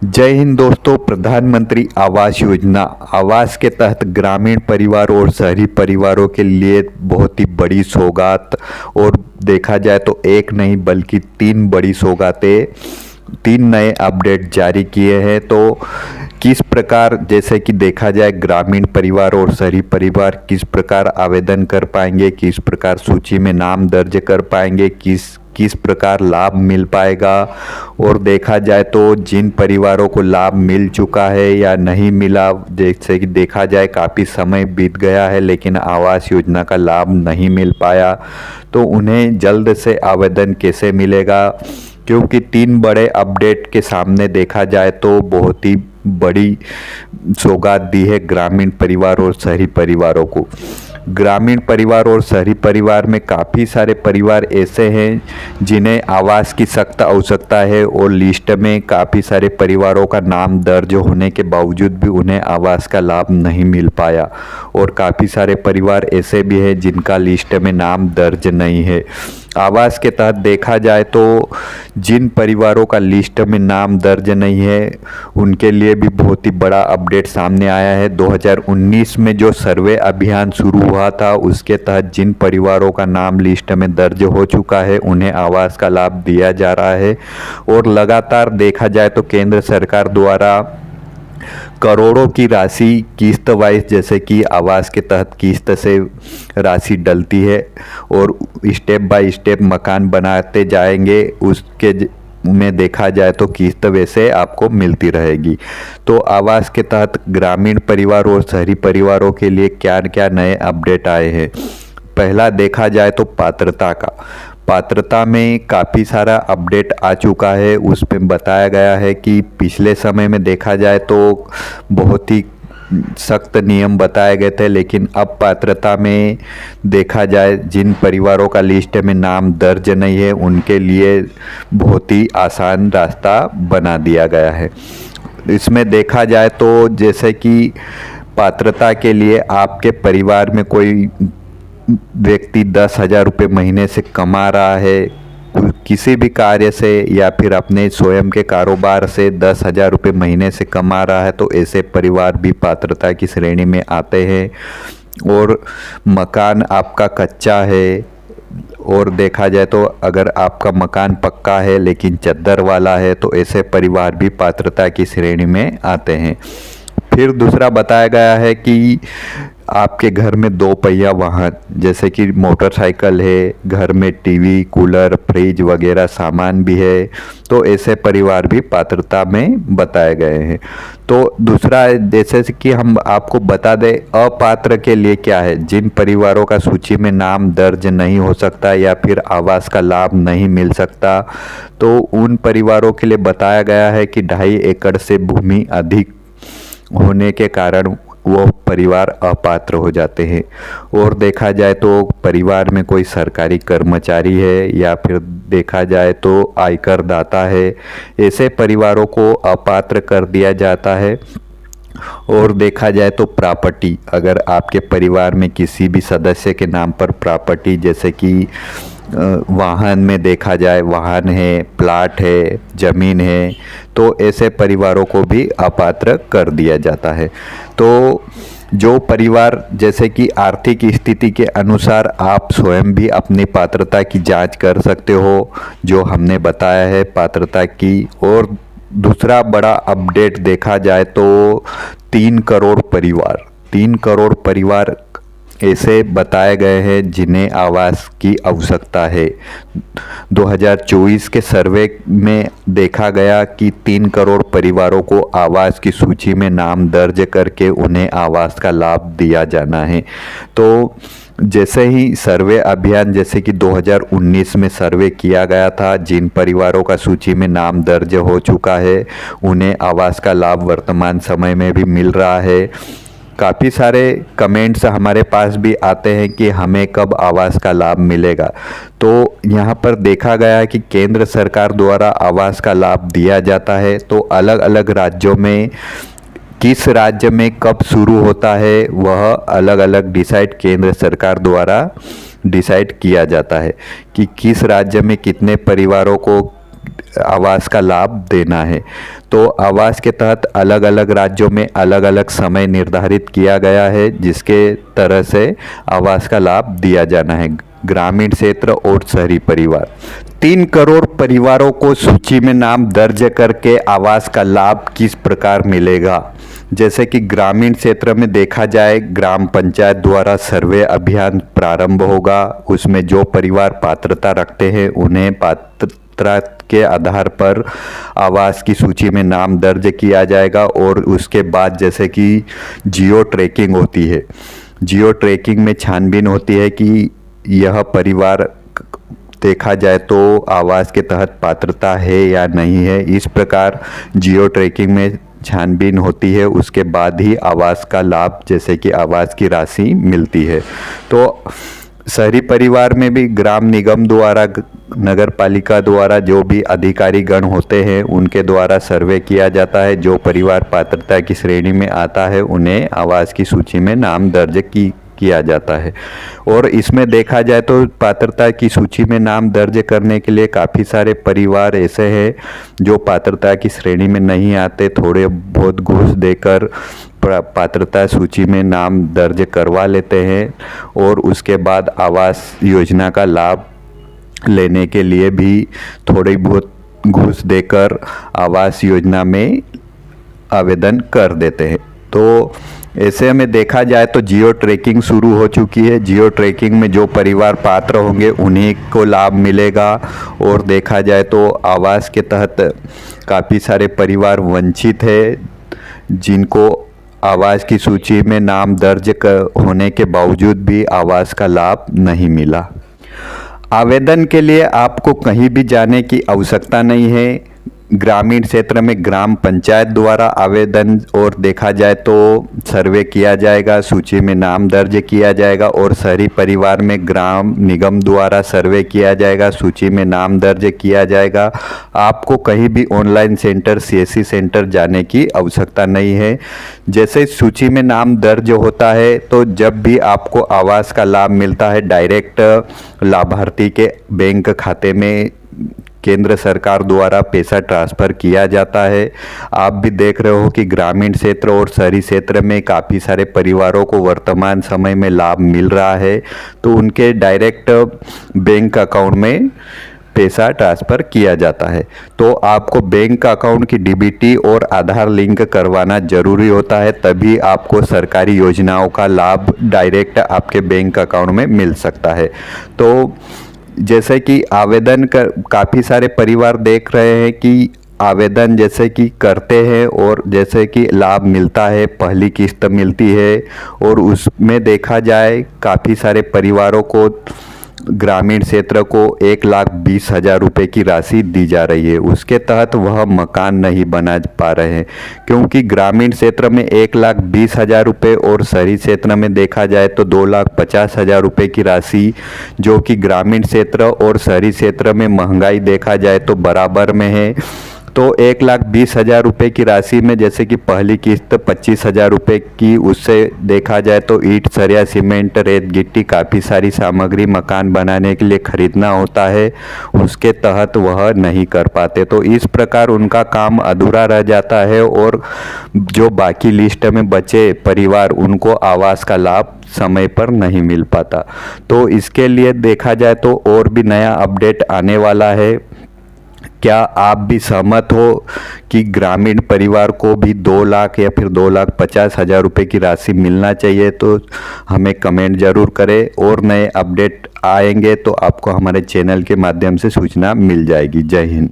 जय हिंद दोस्तों। प्रधानमंत्री आवास योजना आवास के तहत ग्रामीण परिवार और शहरी परिवारों के लिए बहुत ही बड़ी सौगात, और देखा जाए तो एक नहीं बल्कि तीन बड़ी सौगातें, तीन नए अपडेट जारी किए हैं। तो किस प्रकार, जैसे कि देखा जाए ग्रामीण परिवार और शहरी परिवार किस प्रकार आवेदन कर पाएंगे, किस प्रकार सूची में नाम दर्ज कर पाएंगे, किस प्रकार लाभ मिल पाएगा, और देखा जाए तो जिन परिवारों को लाभ मिल चुका है या नहीं मिला, जैसे कि देखा जाए काफ़ी समय बीत गया है लेकिन आवास योजना का लाभ नहीं मिल पाया, तो उन्हें जल्द से आवेदन कैसे मिलेगा। क्योंकि तीन बड़े अपडेट के सामने देखा जाए तो बहुत ही बड़ी सौगात दी है ग्रामीण परिवार और शहरी परिवारों को। ग्रामीण परिवार और शहरी परिवार में काफ़ी सारे परिवार ऐसे हैं जिन्हें आवास की सख्त आवश्यकता है, और लिस्ट में काफ़ी सारे परिवारों का नाम दर्ज होने के बावजूद भी उन्हें आवास का लाभ नहीं मिल पाया, और काफ़ी सारे परिवार ऐसे भी हैं जिनका लिस्ट में नाम दर्ज नहीं है। आवास के तहत देखा जाए तो जिन परिवारों का लिस्ट में नाम दर्ज नहीं है उनके लिए भी बहुत ही बड़ा अपडेट सामने आया है। 2019 में जो सर्वे अभियान शुरू हुआ था उसके तहत जिन परिवारों का नाम लिस्ट में दर्ज हो चुका है उन्हें आवास का लाभ दिया जा रहा है, और लगातार देखा जाए तो केंद्र सरकार द्वारा करोड़ों की राशि किस्त वाइज, जैसे कि आवास के तहत किस्त से राशि डलती है और स्टेप बाय स्टेप मकान बनाते जाएंगे, उसके में देखा जाए तो किस्त वैसे आपको मिलती रहेगी। तो आवास के तहत ग्रामीण परिवार और शहरी परिवारों के लिए क्या क्या नए अपडेट आए हैं। पहला देखा जाए तो पात्रता में काफ़ी सारा अपडेट आ चुका है। उसमें बताया गया है कि पिछले समय में देखा जाए तो बहुत ही सख्त नियम बताए गए थे, लेकिन अब पात्रता में देखा जाए जिन परिवारों का लिस्ट में नाम दर्ज नहीं है उनके लिए बहुत ही आसान रास्ता बना दिया गया है। इसमें देखा जाए तो जैसे कि पात्रता के लिए आपके परिवार में कोई व्यक्ति 10,000 रुपये महीने से कमा रहा है किसी भी कार्य से, या फिर अपने स्वयं के कारोबार से 10,000 रुपये महीने से कमा रहा है, तो ऐसे परिवार भी पात्रता की श्रेणी में आते हैं। और मकान आपका कच्चा है, और देखा जाए तो अगर आपका मकान पक्का है लेकिन चद्दर वाला है तो ऐसे परिवार भी पात्रता की श्रेणी में आते हैं। फिर दूसरा बताया गया है कि आपके घर में 2 पहिया वाहन जैसे कि मोटरसाइकिल है, घर में टीवी, कूलर, फ्रिज वगैरह सामान भी है, तो ऐसे परिवार भी पात्रता में बताए गए हैं। तो दूसरा जैसे कि हम आपको बता दें अपात्र के लिए क्या है, जिन परिवारों का सूची में नाम दर्ज नहीं हो सकता या फिर आवास का लाभ नहीं मिल सकता, तो उन परिवारों के लिए बताया गया है कि 2.5 एकड़ से भूमि अधिक होने के कारण वो परिवार अपात्र हो जाते हैं। और देखा जाए तो परिवार में कोई सरकारी कर्मचारी है या फिर देखा जाए तो आयकर दाता है, ऐसे परिवारों को अपात्र कर दिया जाता है। और देखा जाए तो प्रॉपर्टी, अगर आपके परिवार में किसी भी सदस्य के नाम पर प्रॉपर्टी जैसे कि वाहन में देखा जाए वाहन है, प्लाट है, ज़मीन है, तो ऐसे परिवारों को भी अपात्र कर दिया जाता है। तो जो परिवार जैसे कि आर्थिक स्थिति के अनुसार आप स्वयं भी अपनी पात्रता की जांच कर सकते हो, जो हमने बताया है पात्रता की। और दूसरा बड़ा अपडेट देखा जाए तो 3 करोड़ परिवार ऐसे बताए गए हैं जिन्हें आवास की आवश्यकता है। 2024 के सर्वे में देखा गया कि 3 करोड़ परिवारों को आवास की सूची में नाम दर्ज करके उन्हें आवास का लाभ दिया जाना है। तो जैसे ही सर्वे अभियान, जैसे कि 2019 में सर्वे किया गया था, जिन परिवारों का सूची में नाम दर्ज हो चुका है उन्हें आवास का लाभ वर्तमान समय में भी मिल रहा है। काफ़ी सारे कमेंट्स हमारे पास भी आते हैं कि हमें कब आवास का लाभ मिलेगा। तो यहाँ पर देखा गया है कि केंद्र सरकार द्वारा आवास का लाभ दिया जाता है, तो अलग अलग राज्यों में किस राज्य में कब शुरू होता है वह अलग अलग डिसाइड केंद्र सरकार द्वारा डिसाइड किया जाता है कि किस राज्य में कितने परिवारों को आवास का लाभ देना है। तो आवास के तहत अलग अलग राज्यों में अलग अलग समय निर्धारित किया गया है जिसके तरह से आवास का लाभ दिया जाना है ग्रामीण क्षेत्र और शहरी परिवार। 3 करोड़ परिवारों को सूची में नाम दर्ज करके आवास का लाभ किस प्रकार मिलेगा। जैसे कि ग्रामीण क्षेत्र में देखा जाए, ग्राम पंचायत द्वारा सर्वे अभियान प्रारंभ होगा। उसमें जो परिवार पात्रता रखते हैं उन्हें पात्रता के आधार पर आवास की सूची में नाम दर्ज किया जाएगा। और उसके बाद जैसे कि जियो ट्रैकिंग होती है, जियो ट्रैकिंग में छानबीन होती है कि यह परिवार देखा जाए तो आवास के तहत पात्रता है या नहीं है। इस प्रकार जियो ट्रैकिंग में छानबीन होती है, उसके बाद ही आवास का लाभ जैसे कि आवास की राशि मिलती है। तो शहरी परिवार में भी ग्राम निगम द्वारा, नगर पालिका द्वारा जो भी अधिकारी गण होते हैं उनके द्वारा सर्वे किया जाता है। जो परिवार पात्रता की श्रेणी में आता है उन्हें आवास की सूची में नाम दर्ज किया जाता है। और इसमें देखा जाए तो पात्रता की सूची में नाम दर्ज करने के लिए काफ़ी सारे परिवार ऐसे हैं जो पात्रता की श्रेणी में नहीं आते, थोड़े बहुत घूस देकर पात्रता सूची में नाम दर्ज करवा लेते हैं और उसके बाद आवास योजना का लाभ लेने के लिए भी थोड़ी बहुत घूस देकर आवास योजना में आवेदन कर देते हैं। तो ऐसे में देखा जाए तो जियो ट्रैकिंग शुरू हो चुकी है। जियो ट्रैकिंग में जो परिवार पात्र होंगे उन्हीं को लाभ मिलेगा। और देखा जाए तो आवास के तहत काफ़ी सारे परिवार वंचित है जिनको आवास की सूची में नाम दर्ज होने के बावजूद भी आवास का लाभ नहीं मिला। आवेदन के लिए आपको कहीं भी जाने की आवश्यकता नहीं है। ग्रामीण क्षेत्र में ग्राम पंचायत द्वारा आवेदन और देखा जाए तो सर्वे किया जाएगा, सूची में नाम दर्ज किया जाएगा। और शहरी परिवार में ग्राम निगम द्वारा सर्वे किया जाएगा, सूची में नाम दर्ज किया जाएगा। आपको कहीं भी ऑनलाइन सेंटर, सीएससी सेंटर जाने की आवश्यकता नहीं है। जैसे सूची में नाम दर्ज होता है तो जब भी आपको आवास का लाभ मिलता है डायरेक्ट लाभार्थी के बैंक खाते में केंद्र सरकार द्वारा पैसा ट्रांसफ़र किया जाता है। आप भी देख रहे हो कि ग्रामीण क्षेत्र और शहरी क्षेत्र में काफ़ी सारे परिवारों को वर्तमान समय में लाभ मिल रहा है, तो उनके डायरेक्ट बैंक अकाउंट में पैसा ट्रांसफ़र किया जाता है। तो आपको बैंक अकाउंट की डीबीटी और आधार लिंक करवाना ज़रूरी होता है, तभी आपको सरकारी योजनाओं का लाभ डायरेक्ट आपके बैंक अकाउंट में मिल सकता है। तो जैसे कि आवेदन कर काफ़ी सारे परिवार देख रहे हैं कि आवेदन जैसे कि करते हैं और जैसे कि लाभ मिलता है, पहली किस्त मिलती है और उसमें देखा जाए काफ़ी सारे परिवारों को, ग्रामीण क्षेत्र को 1,20,000 रुपये की राशि दी जा रही है। उसके तहत वह मकान नहीं बना पा रहे हैं क्योंकि ग्रामीण क्षेत्र में 1,20,000 रुपये और शहरी क्षेत्र में देखा जाए तो 2,50,000 रुपये की राशि, जो कि ग्रामीण क्षेत्र और शहरी क्षेत्र में महंगाई देखा जाए तो बराबर में है। तो 1,20,000 रुपये की राशि में जैसे कि पहली किस्त 25,000 रुपये की, उससे देखा जाए तो ईंट, सरिया, सीमेंट, रेत, गिट्टी काफ़ी सारी सामग्री मकान बनाने के लिए खरीदना होता है, उसके तहत वह नहीं कर पाते। तो इस प्रकार उनका काम अधूरा रह जाता है और जो बाकी लिस्ट में बचे परिवार उनको आवास का लाभ समय पर नहीं मिल पाता। तो इसके लिए देखा जाए तो और भी नया अपडेट आने वाला है। क्या आप भी सहमत हो कि ग्रामीण परिवार को भी 2 लाख या फिर 2,50,000 रुपये की राशि मिलना चाहिए? तो हमें कमेंट ज़रूर करें और नए अपडेट आएंगे तो आपको हमारे चैनल के माध्यम से सूचना मिल जाएगी। जय हिंद।